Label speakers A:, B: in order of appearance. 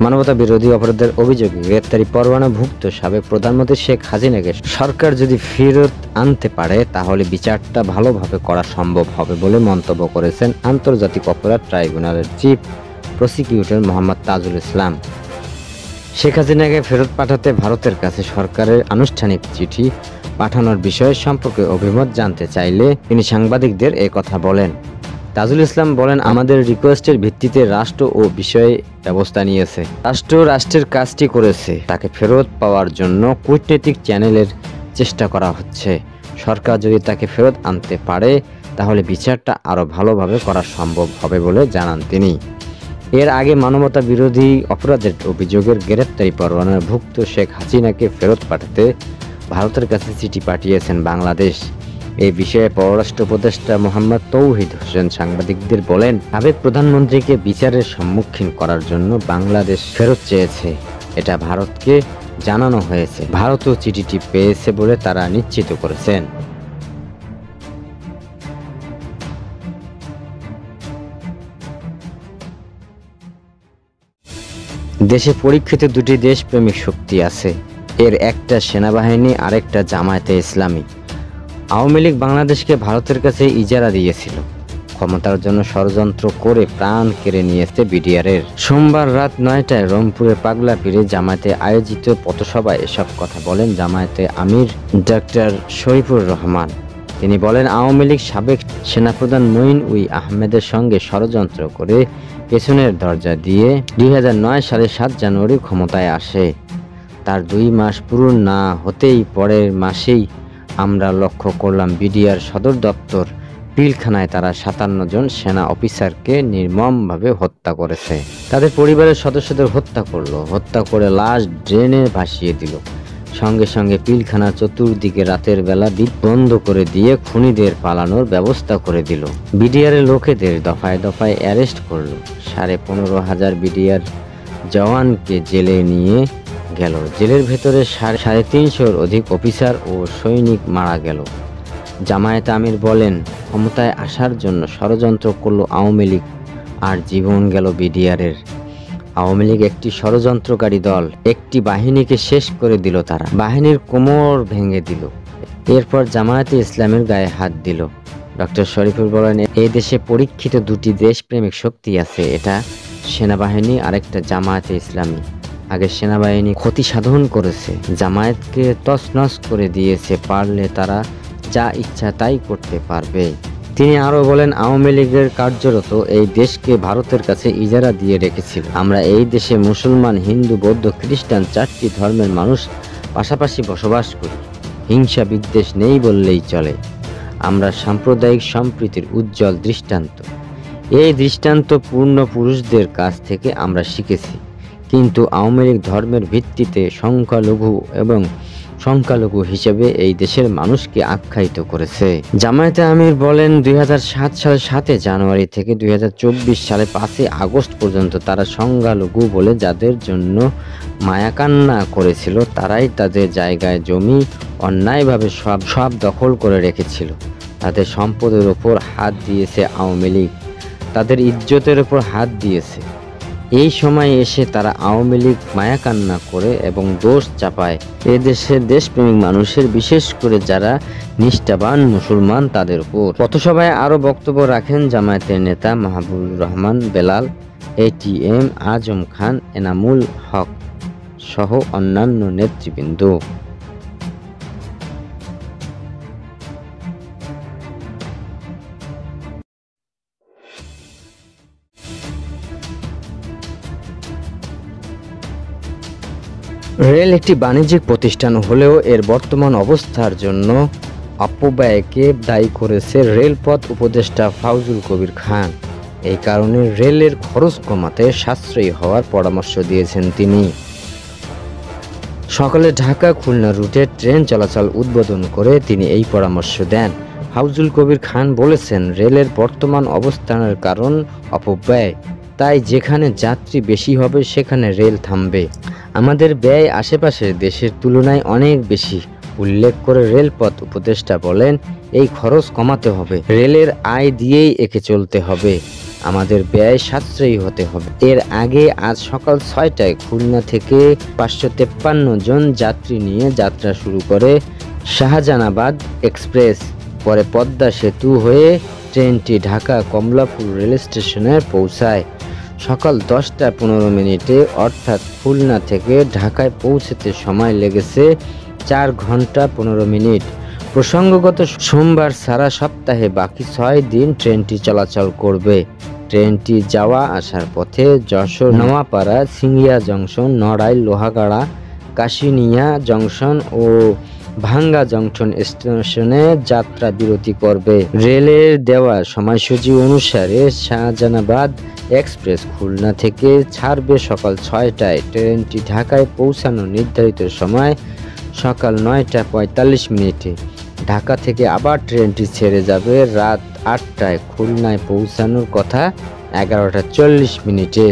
A: মানবতা বিরোধী অপরাধের অভিযোগে গ্রেপ্তারি পরোয়ানাভুক্ত সাবেক প্রধানমন্ত্রী শেখ হাসিনাকে সরকার যদি ফেরত আনতে পারে তাহলে বিচারটা ভালোভাবে করা সম্ভব হবে বলে মন্তব্য করেছেন আন্তর্জাতিক অপরাধ ট্রাইব্যুনালের চিফ প্রসিকিউটর মোহাম্মদ তাজুল ইসলাম। শেখ হাসিনাকে ফেরত পাঠাতে ভারতের কাছে সরকারের আনুষ্ঠানিক চিঠি পাঠানোর বিষয় সম্পর্কে অভিমত জানতে চাইলে তিনি সাংবাদিকদের এই কথা বলেন। তাজুল ইসলাম বলেন, আমাদের রিকোয়েস্টের ভিত্তিতে রাষ্ট্র ও বিষয়ে ব্যবস্থা নিয়েছে। রাষ্ট্রের কাজটি করেছে। তাকে ফেরত পাওয়ার জন্য কূটনৈতিক চ্যানেলের চেষ্টা করা হচ্ছে। সরকার যদি তাকে ফেরত আনতে পারে তাহলে বিচারটা আরও ভালোভাবে করা সম্ভব হবে বলে জানান তিনি। এর আগে মানবতা বিরোধী অপরাধের অভিযোগের গ্রেপ্তারি পরোয়ানাভুক্ত শেখ হাসিনাকে ফেরত পাঠাতে ভারতের কাছে চিঠি পাঠিয়েছেন বাংলাদেশ। এই বিষয়ে পররাষ্ট্র উপদেষ্টা মোহাম্মদ তৌহিদ হোসেন সাংবাদিকদের বলেন, সাবেক প্রধানমন্ত্রীকে বিচারের সম্মুখীন করার জন্য বাংলাদেশ ফেরত চেয়েছে। এটা ভারতকে জানানো হয়েছে। ভারতও চিঠিটি পেয়েছে বলে তারা নিশ্চিত করেছেন। দেশে পরীক্ষিত দুটি দেশপ্রেমিক শক্তি আছে। এর একটা সেনাবাহিনী, আরেকটা জামায়াতে ইসলামী। আওয়ামী লীগ বাংলাদেশকে ভারতের কাছে ইজারা দিয়েছিল। ক্ষমতার জন্য ষড়যন্ত্র করে প্রাণ কেড়ে নিয়েছে বিডিআরের। সোমবার রাত 9টায় রংপুরের পাগলাপীরে জামায়াতে আয়োজিত পথসভায় এসব কথা বলেন জামায়াতে আমির ডক্টর শরীফুর রহমান। তিনি বলেন, আওয়ামী লীগ সাবেক সেনাপ্রধান মঈন উই আহমেদের সঙ্গে ষড়যন্ত্র করে পেছনের দরজা দিয়ে 2009 সালের 7 জানুয়ারি ক্ষমতায় আসে। তার 2 মাস পুরো না হতেই পরের মাসেই আমরা লক্ষ্য করলাম বিডিআর সদর দপ্তর পিলখানায় তারা 57 জন সেনা অফিসারকে নির্মমভাবে হত্যা করেছে। তাদের পরিবারের সদস্যদের হত্যা করে লাশ ড্রেনে ভাসিয়ে দিল। সঙ্গে সঙ্গে পিলখানা চতুর্দিকে রাতের বেলা বন্ধ করে দিয়ে খুনিদের পালানোর ব্যবস্থা করে দিল। বিডিআরের লোকেদের দফায় দফায় অ্যারেস্ট করলো। 15,500 বিডিআর জওয়ানকে জেলে নিয়ে গেল। জেলের ভেতরে 350-এর অধিক অফিসার ও সৈনিক মারা গেল। জামায়াত আমির বলেন, ক্ষমতায় আসার জন্য ষড়যন্ত্র করল আওয়ামী লীগ, আর জীবন গেল বিডিআরের। আওয়ামী লীগ একটি ষড়যন্ত্রকারী দল। একটি বাহিনীকে শেষ করে দিল তারা। বাহিনীর কোমর ভেঙে দিল। এরপর জামায়াতে ইসলামের গায়ে হাত দিল। ডক্টর শরীফুর বলেন, এই দেশে পরীক্ষিত দুটি দেশপ্রেমিক শক্তি আছে। এটা সেনাবাহিনী, আরেকটা জামায়াতে ইসলামী। আগে সেনাবাহিনী ক্ষতি সাধন করেছে, জামায়াতকে তছনছ করে দিয়েছে। পারলে তারা যা ইচ্ছা তাই করতে পারবে। তিনি আরো বলেন, আওয়ামী লীগের কার্যরত এই দেশকে ভারতের কাছে ইজারা দিয়ে রেখেছিল। আমরা এই দেশে মুসলমান, হিন্দু, বৌদ্ধ, খ্রিস্টান 4টি ধর্মের মানুষ পাশাপাশি বসবাস করি। হিংসা বিদ্বেষ নেই বললেই চলে। আমরা সাম্প্রদায়িক সম্প্রীতির উজ্জ্বল দৃষ্টান্ত। এই দৃষ্টান্ত পূর্ণ পুরুষদের কাছ থেকে আমরা শিখেছি। কিন্তু আওয়ামী লীগ ধর্মের ভিত্তিতে সংখ্যালঘু হিসেবে এই দেশের মানুষকে আখ্যায়িত করেছে। জামায়াতে আমির বলেন, 2007 সালের 7 জানুয়ারি থেকে 2024 সালের 5 আগস্ট পর্যন্ত তারা সংখ্যালঘু বলে যাদের জন্য মায়াকান্না করেছিল, তারাই তাদের জায়গায় জমি অন্যায়ভাবে সব দখল করে রেখেছিল। তাদের সম্পদের ওপর হাত দিয়েছে আওয়ামী লীগ, তাদের ইজ্জতের ওপর হাত দিয়েছে। এই সময় এসে তারা আওয়ামী লীগ মায়াকান্না করে এবং দোষ চাপায় এদেশের দেশপ্রেমিক মানুষের, বিশেষ করে যারা নিষ্ঠাবান মুসলমান তাদের উপর। পথসভায় আরও বক্তব্য রাখেন জামায়াতের নেতা মাহবুবুর রহমান বেলাল, ATM আজম খান, এনামুল হক সহ অন্যান্য নেতৃবৃন্দ। রেল একটি বাণিজ্যিক প্রতিষ্ঠান হলেও এর বর্তমান অবস্থার জন্য অপব্যয়কে দায়ী করেছে রেলপথ উপদেষ্টা ফাউজুল কবির খান। এই কারণে রেলের খরচ কমাতে সাশ্রয়ী হওয়ার পরামর্শ দিয়েছেন তিনি। সকালে ঢাকা খুলনা রুটে ট্রেন চলাচল উদ্বোধন করে তিনি এই পরামর্শ দেন। ফাউজুল কবির খান বলেছেন, রেলের বর্তমান অবস্থানের কারণ অপব্যয়। তাই যেখানে যাত্রী বেশি হবে সেখানে রেল থামবে। আমাদের ব্যয় আশেপাশের দেশের তুলনায় অনেক বেশি উল্লেখ করে রেলপথ উপদেষ্টা বলেন, এই খরচ কমাতে হবে। রেলের আয় দিয়েই একে চলতে হবে। আমাদের ব্যয় সাশ্রয়ী হতে হবে। এর আগে আজ সকাল 6টায় খুলনা থেকে 553 জন যাত্রী নিয়ে যাত্রা শুরু করে শাহজাহানাবাদ এক্সপ্রেস। পরে পদ্মা সেতু হয়ে ট্রেনটি ঢাকা কমলাপুর রেল স্টেশনে পৌঁছায় সকাল 10টা 15 মিনিটে, অর্থাৎ খুলনা থেকে ঢাকায় পৌঁছতে সময় লেগেছে 4 ঘন্টা 15 মিনিট। প্রসঙ্গগত, সোমবার সারা সপ্তাহে বাকি 6 দিন ট্রেনটি চলাচল করবে। ট্রেনটি যাওয়া আসার পথে যশোর, নোয়াপাড়া, সিঙ্গিয়া জংশন, নড়াইল, লোহাগাড়া, কাশিনিয়া জংশন ও ভাঙ্গা জংশন স্টেশনে যাত্রা বিরতি করবে। রেলের দেওয়া সময়সূচি অনুসারে শাহজাহানাবাদ এক্সপ্রেস খুলনা থেকে ছাড়বে সকাল 6টায়। ট্রেনটি ঢাকায় পৌঁছানোর নির্ধারিত সময় সকাল 9টা 45 মিনিটে। ঢাকা থেকে আবার ট্রেনটি ছেড়ে যাবে রাত 8টায়। খুলনায় পৌঁছানোর কথা 11টা 40 মিনিটে।